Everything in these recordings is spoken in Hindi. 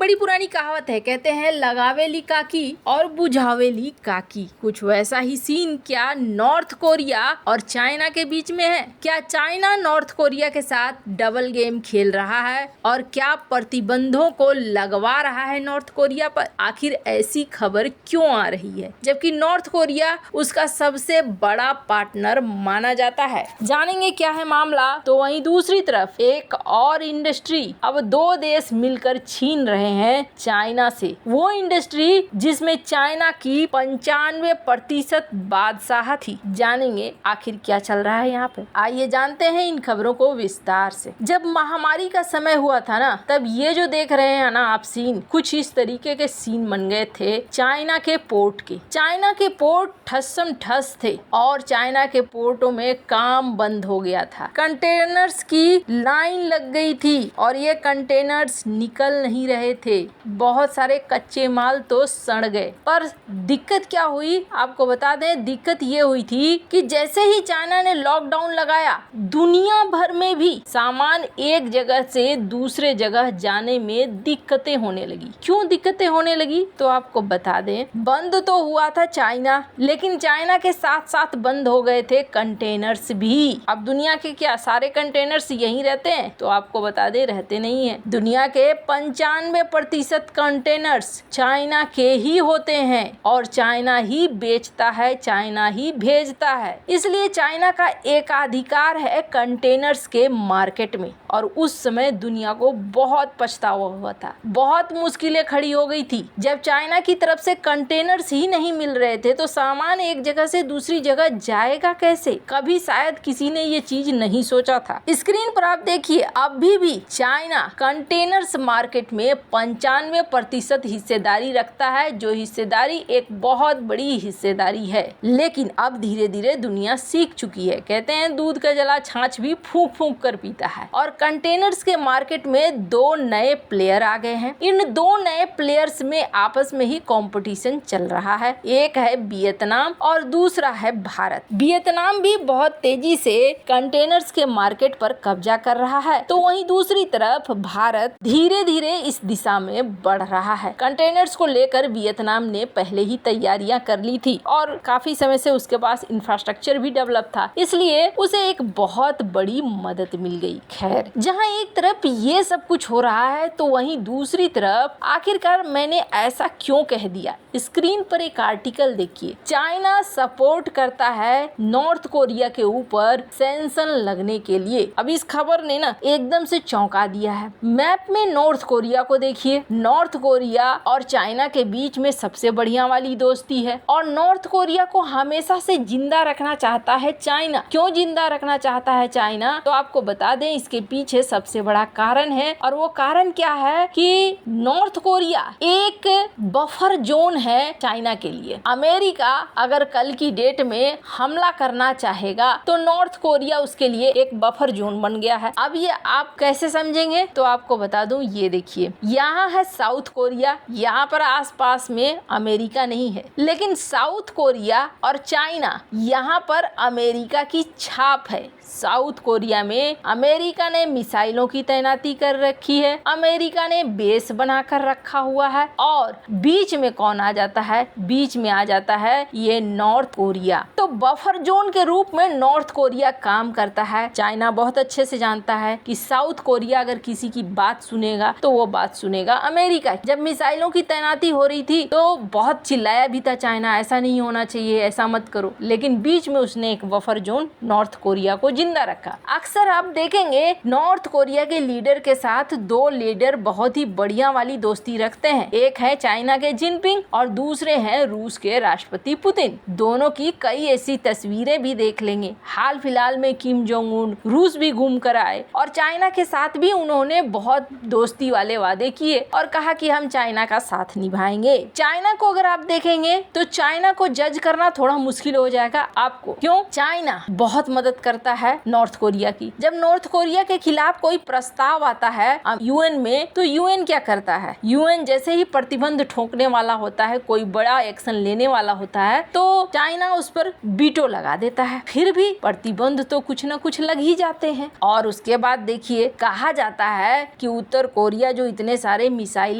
बड़ी पुरानी कहावत है, कहते हैं लगावेली काकी और बुझावेली काकी। कुछ वैसा ही सीन क्या नॉर्थ कोरिया और चाइना के बीच में है? क्या चाइना नॉर्थ कोरिया के साथ डबल गेम खेल रहा है और क्या प्रतिबंधों को लगवा रहा है नॉर्थ कोरिया पर? आखिर ऐसी खबर क्यों आ रही है जबकि नॉर्थ कोरिया उसका सबसे बड़ा पार्टनर माना जाता है? जानेंगे क्या है मामला। तो वहीं दूसरी तरफ एक और इंडस्ट्री अब दो देश मिलकर छीन रहे हैं चाइना से। वो इंडस्ट्री जिसमें चाइना की 95% बादशाह थी। जानेंगे आखिर क्या चल रहा है यहाँ पे। आइए जानते हैं इन खबरों को विस्तार से। जब महामारी का समय हुआ था ना, तब ये जो देख रहे हैं ना आप सीन, कुछ इस तरीके के सीन बन गए थे चाइना के पोर्ट के। चाइना के पोर्ट ठस्सम ठस थे और चाइना के पोर्टों में काम बंद हो गया था। कंटेनर्स की लाइन लग गई थी और ये कंटेनर्स निकल नहीं रहे थे। बहुत सारे कच्चे माल तो सड़ गए। पर दिक्कत क्या हुई आपको बता दें, दिक्कत ये हुई थी कि जैसे ही चाइना ने लॉकडाउन लगाया, दुनिया भर में भी सामान एक जगह से दूसरे जगह जाने में दिक्कतें होने लगी। क्यों दिक्कतें होने लगी तो आपको बता दें, बंद तो हुआ था चाइना, लेकिन चाइना के साथ साथ बंद हो गए थे कंटेनर्स भी। अब दुनिया के क्या सारे कंटेनर्स यहीं रहते हैं? तो आपको बता दें, रहते नहीं है। दुनिया के 95% कंटेनर्स चाइना के ही होते हैं और चाइना ही बेचता है, चाइना ही भेजता है। इसलिए चाइना का एकाधिकार है कंटेनर्स के मार्केट में। और उस समय दुनिया को बहुत पछतावा हुआ था, बहुत मुश्किलें खड़ी हो गई थी। जब चाइना की तरफ से कंटेनर्स ही नहीं मिल रहे थे तो सामान एक जगह से दूसरी जगह जाएगा कैसे? कभी शायद किसी ने ये चीज नहीं सोचा था। स्क्रीन पर आप देखिए, अभी भी चाइना कंटेनर्स मार्केट में 95% हिस्सेदारी रखता है, जो हिस्सेदारी एक बहुत बड़ी हिस्सेदारी है। लेकिन अब धीरे धीरे दुनिया सीख चुकी है। कहते हैं दूध का जला छाछ भी फूंक फूंक कर पीता है। और कंटेनर्स के मार्केट में दो नए प्लेयर आ गए हैं। इन दो नए प्लेयर्स में आपस में ही कंपटीशन चल रहा है। एक है वियतनाम और दूसरा है भारत। वियतनाम भी बहुत तेजी से कंटेनर्स के मार्केट पर कब्जा कर रहा है, तो वहीं दूसरी तरफ भारत धीरे धीरे इस दिशा में बढ़ रहा है। कंटेनर्स को लेकर वियतनाम ने पहले ही तैयारियां कर ली थी और काफी समय से उसके पास इंफ्रास्ट्रक्चर भी डेवलप था, इसलिए उसे एक बहुत बड़ी मदद मिल गई। खैर, जहां एक तरफ ये सब कुछ हो रहा है तो वहीं दूसरी तरफ आखिरकार मैंने ऐसा क्यों कह दिया। स्क्रीन पर एक आर्टिकल देखिए। चाइना सपोर्ट करता है नॉर्थ कोरिया के ऊपर सैंक्शन लगने के लिए। अब इस खबर ने ना एकदम से चौंका दिया है। मैप में नॉर्थ कोरिया को देखिए। नॉर्थ कोरिया और चाइना के बीच में सबसे बढ़िया वाली दोस्ती है और नॉर्थ कोरिया को हमेशा से जिंदा रखना चाहता है चाइना। क्यों जिंदा रखना चाहता है चाइना? तो आपको बता दें, इसके पीछे सबसे बड़ा कारण है और वो कारण क्या है कि नॉर्थ कोरिया एक बफर जोन है चाइना के लिए। अमेरिका अगर कल की डेट में हमला करना चाहेगा तो नॉर्थ कोरिया उसके लिए एक बफर जोन बन गया है। अब ये आप कैसे समझेंगे तो आपको बता दूं, ये देखिए, यहाँ है साउथ कोरिया, यहाँ पर आसपास में अमेरिका नहीं है, लेकिन साउथ कोरिया और चाइना यहाँ पर अमेरिका की छाप है। साउथ कोरिया में अमेरिका ने मिसाइलों की तैनाती कर रखी है, अमेरिका ने बेस बनाकर रखा हुआ है और बीच में कौन आ जाता है? बीच में आ जाता है ये नॉर्थ कोरिया। तो बफर जोन के रूप में नॉर्थ कोरिया काम करता है। चाइना बहुत अच्छे से जानता है कि साउथ कोरिया अगर किसी की बात सुनेगा तो वो बात सुनेगा अमेरिका। जब मिसाइलों की तैनाती हो रही थी तो बहुत चिल्लाया भी था चाइना, ऐसा नहीं होना चाहिए, ऐसा मत करो, लेकिन बीच में उसने एक बफर जोन नॉर्थ कोरिया को जिंदा रखा। अक्सर आप देखेंगे नॉर्थ कोरिया के लीडर के साथ दो लीडर बहुत ही बढ़िया वाली दोस्ती रखते हैं। एक है चाइना के जिनपिंग और दूसरे हैं रूस के राष्ट्रपति पुतिन। दोनों की कई ऐसी तस्वीरें भी देख लेंगे। हाल फिलहाल में किम जोंग उन रूस भी घूम कर आए और चाइना के साथ भी उन्होंने बहुत दोस्ती वाले वादे किए और कहा कि हम चाइना का साथ निभाएंगे। चाइना को अगर आप देखेंगे तो चाइना को जज करना थोड़ा मुश्किल हो जाएगा आपको। क्यों? चाइना बहुत मदद करता है नॉर्थ कोरिया की। जब नॉर्थ कोरिया के खिलाफ कोई प्रस्ताव आता है यूएन में तो यूएन क्या करता है? यूएन जैसे ही प्रतिबंध ठोकने वाला होता है, कोई बड़ा एक्शन लेने वाला होता है, तो चाइना उस पर वीटो लगा देता है। फिर भी प्रतिबंध तो कुछ न कुछ लग ही जाते हैं। और उसके बाद देखिए, कहा जाता है कि उत्तर कोरिया जो इतने सारे सारे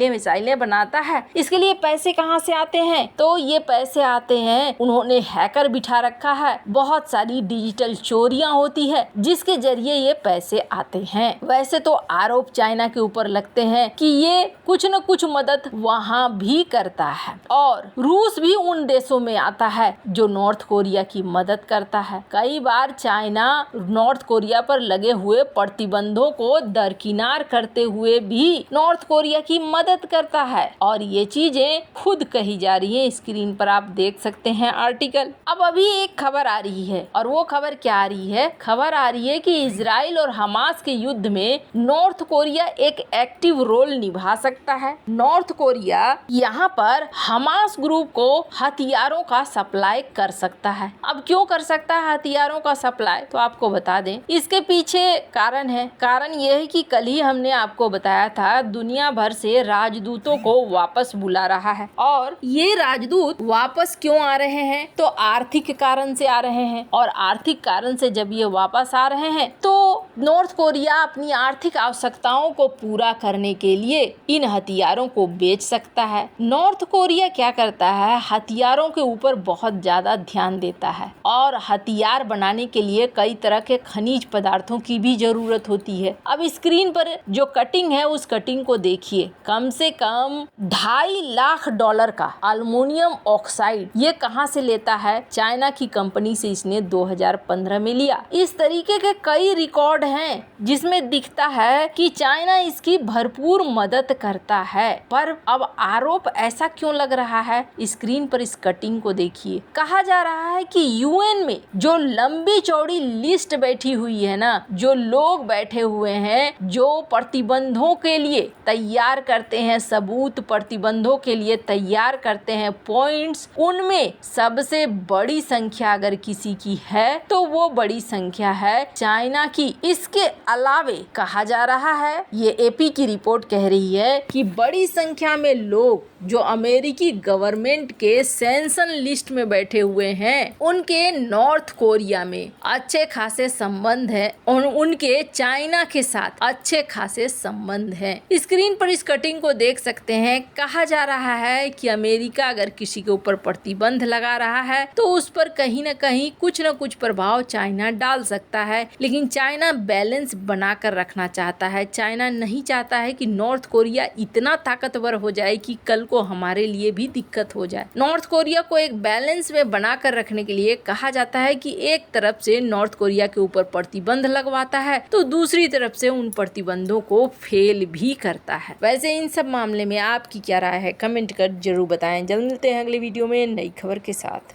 मिसाइलें बनाता है। इसके लिए पैसे कहाँ से आते हैं? तो ये पैसे आते हैं, उन्होंने हैकर बिठा रखा है, बहुत सारी डिजिटल चोरियां होती है जिसके जरिए ये पैसे आते हैं। वैसे तो आरोप चाइना के ऊपर लगते हैं कि ये कुछ न कुछ मदद वहाँ भी करता है और रूस भी उन देशों में आता है जो नॉर्थ कोरिया की मदद करता है। कई बार चाइना नॉर्थ कोरिया पर लगे हुए प्रतिबंधों को दरकिनार करते हुए भी नॉर्थ कोरिया की मदद करता है और ये चीजें खुद कही जा रही है। स्क्रीन पर आप देख सकते हैं आर्टिकल। अब अभी एक खबर आ रही है और वो खबर क्या आ रही है? खबर आ रही है कि इजराइल और हमास के युद्ध में नॉर्थ कोरिया एक एक्टिव रोल निभा सकता है। नॉर्थ कोरिया यहाँ पर हमास ग्रुप को हथियारों का सप्लाई कर सकता है। अब क्यों कर सकता है हथियारों का सप्लाई? तो आपको बता दें, इसके पीछे कारण है। कारण यह है कि कल ही हमने आपको बताया था दुनिया भर से राजदूतों को वापस बुला रहा है और ये राजदूत वापस क्यों आ रहे हैं? तो आर्थिक कारण से आ रहे हैं और आर्थिक कारण से जब ये वापस आ रहे हैं तो नॉर्थ कोरिया अपनी आर्थिक आवश्यकताओं को पूरा करने के लिए इन हथियारों को बेच सकता है। नॉर्थ कोरिया क्या करता है? हथियारों के ऊपर बहुत ज्यादा ध्यान देता है और हथियार बनाने के लिए कई तरह के खनिज पदार्थों की भी जरूरत होती है। अब स्क्रीन पर जो कटिंग है उस कटिंग को देखिए, कम से कम $2.5 लाख का अल्युमिनियम ऑक्साइड ये कहाँ से लेता है? चाइना की कंपनी से इसने 2015 में लिया। इस तरीके के कई रिकॉर्ड हैं जिसमें दिखता है कि चाइना इसकी भरपूर मदद करता है। पर अब आरोप ऐसा क्यों लग रहा है? स्क्रीन पर इस कटिंग को देखिए। कहा जा रहा है कि यूएन में जो लंबी चौड़ी लिस्ट बैठी हुई है ना, जो लोग बैठे हुए हैं जो प्रतिबंधों के लिए तैयार करते हैं सबूत, प्रतिबंधों के लिए तैयार करते हैं पॉइंट्स, उनमें सबसे बड़ी संख्या अगर किसी की है तो वो बड़ी संख्या है चाइना की। इसके अलावे कहा जा रहा है, ये एपी की रिपोर्ट कह रही है कि बड़ी संख्या में लोग जो अमेरिकी गवर्नमेंट के सैंक्शन लिस्ट में बैठे हुए हैं उनके नॉर्थ कोरिया में अच्छे खासे संबंध है और उनके चाइना के साथ अच्छे खासे संबंध हैं। स्क्रीन पर इस कटिंग को देख सकते हैं। कहा जा रहा है कि अमेरिका अगर किसी के ऊपर प्रतिबंध लगा रहा है तो उस पर कहीं न कहीं कुछ न कुछ प्रभाव चाइना डाल सकता है, लेकिन चाइना बैलेंस बनाकर रखना चाहता है। चाइना नहीं चाहता है कि नॉर्थ कोरिया इतना ताकतवर हो जाए कि कल को हमारे लिए भी दिक्कत हो जाए। नॉर्थ कोरिया को एक बैलेंस में बनाकर रखने के लिए कहा जाता है कि एक तरफ से नॉर्थ कोरिया के ऊपर प्रतिबंध लगवाता है तो दूसरी तरफ से उन प्रतिबंधों को फेल भी करता है। वैसे इन सब मामले में आपकी क्या राय है? कमेंट कर जरूर बताएं। जल्द मिलते हैं अगले वीडियो में नई खबर के साथ।